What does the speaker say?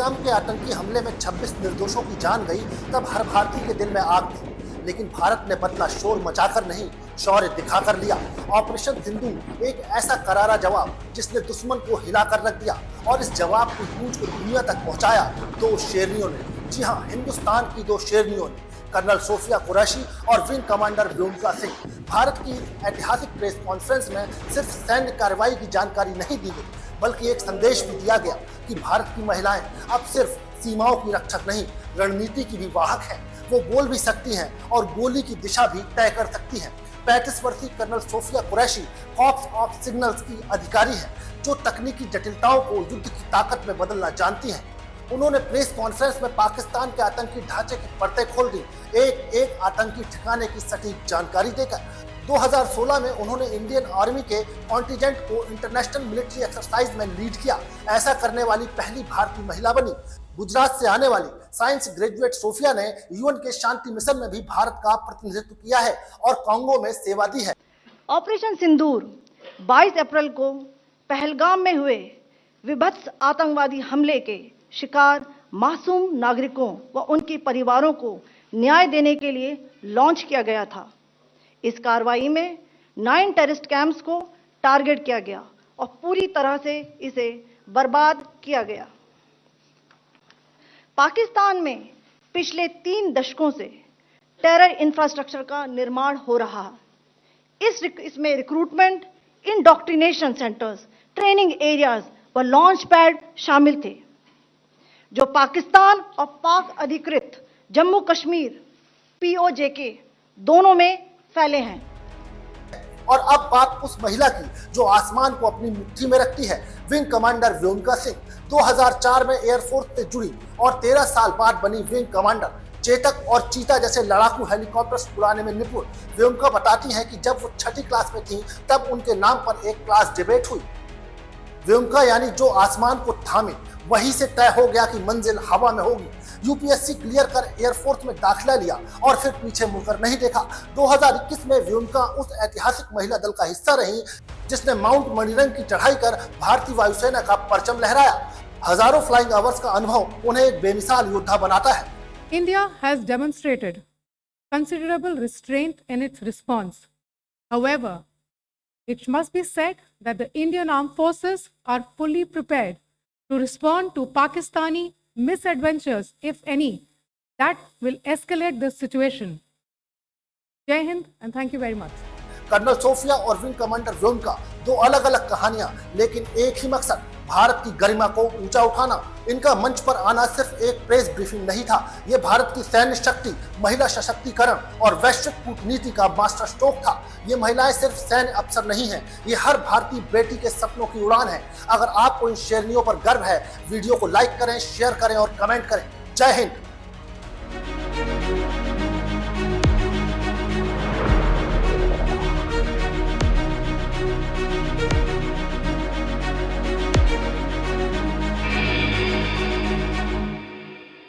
पहलगाम के आतंकी हमले में 26 निर्दोषों की जान गई तब हर भारतीय के दिल में आग थी। लेकिन भारत ने बदला शोर मचाकर नहीं, शौर्य दिखाकर लिया। ऑपरेशन सिंदूर एक ऐसा करारा जवाब जिसने दुश्मन को हिलाकर रख दिया, और इस जवाब की गूंज को दुनिया तक पहुंचाया दो शेरनियों ने। जी हाँ, हिंदुस्तान की दो शेरनियों ने, कर्नल सोफिया कुरैशी और विंग कमांडर व्योमिका सिंह। भारत की ऐतिहासिक प्रेस कॉन्फ्रेंस में सिर्फ सैन्य कार्रवाई की जानकारी नहीं दी गई, बल्कि एक संदेश भी दिया गया कि भारत की महिलाएं अब सिर्फ सीमाओं की रक्षक नहीं, रणनीति की भी वाहक हैं। वो बोल भी सकती हैं और गोली की दिशा भी तय कर सकती हैं। 35 वर्षीय colonel Sofiya Qureshi corps of signals की अधिकारी हैं, जो तकनीकी जटिलताओं को युद्ध की ताकत में बदलना जानती हैं। उन्होंने प्रेस कॉन्फ्रेंस में पाकिस्तान के आतंकी ढांचे की परतें खोल दी, एक एक आतंकी ठिकाने की सटीक जानकारी देकर। 2016 में उन्होंने इंडियन आर्मी के कॉन्टिजेंट को इंटरनेशनल मिलिट्री एक्सरसाइज में लीड किया। ऐसा करने वाली पहली भारतीय महिला बनी। गुजरात से आने वाली साइंस ग्रेजुएट सोफिया ने यूएन के शांति मिशन में भी भारत का प्रतिनिधित्व किया है और कांगो में सेवा दी है। ऑपरेशन सिंदूर 22 अप्रैल को पहलगाम में हुए विभत्स आतंकवादी हमले के शिकार मासूम नागरिकों व उनके परिवारों को न्याय देने के लिए लॉन्च किया गया था। इस कार्रवाई में 9 टेररिस्ट कैंप्स को टारगेट किया गया और पूरी तरह से इसे बर्बाद किया गया। पाकिस्तान में पिछले 3 दशकों से टेरर इंफ्रास्ट्रक्चर का निर्माण हो रहा है। इसमें recruitment, indoctrination centres, training areas व लॉन्च पैड शामिल थे, जो पाकिस्तान और पाक अधिकृत जम्मू कश्मीर POJK दोनों में फैले हैं। और अब बात उस महिला की जो आसमान को अपनी मुट्ठी में रखती है, विंग कमांडर व्योमिका सिंह। 2004 में एयरफोर्स से जुड़ी और 13 साल बाद बनी विंग कमांडर। चेतक और चीता जैसे लड़ाकू हेलीकॉप्टर्स उड़ाने में निपुण व्योमिका बताती हैं कि जब वो 6ठी क्लास में थी तब उनके नाम पर एक क्लास डिबेट हुई। व्योमिका यानी जो आसमान को थामे, वहीं से तय हो गया कि मंजिल हवा में होगी। यूपीएससी क्लियर कर एयरफोर्स में दाखिला लिया और फिर पीछे मुड़कर नहीं देखा। 2021 में व्योमिका उस ऐतिहासिक महिला दल का हिस्सा रही जिसने माउंट मणिरंग की चढ़ाई कर भारतीय वायुसेना का परचम लहराया। हजारों फ्लाइंग आवर्स का अनुभव उन्हें एक बेमिसाल योद्धा बनाता है। India has demonstrated considerable restraint in its response. However, it must be said that the Indian Armed Forces are fully prepared to respond to Pakistani misadventures, if any, that will escalate the situation. Jai Hind and thank you very much. Colonel Sofiya और wing commander Vyomika, दो अलग अलग कहानियां, लेकिन एक ही मकसद, भारत की गरिमा को ऊंचा उठाना। इनका मंच पर आना सिर्फ एक प्रेस ब्रीफिंग नहीं था, ये भारत की सैन्य शक्ति, महिला सशक्तिकरण और वैश्विक कूटनीति का मास्टर स्ट्रोक था। ये महिलाएं सिर्फ सैन्य अफसर नहीं हैं, ये हर भारतीय बेटी के सपनों की उड़ान है। अगर आपको इन शेरनियों पर गर्व है, वीडियो को लाइक करें, शेयर करें और कमेंट करें। जय हिंद।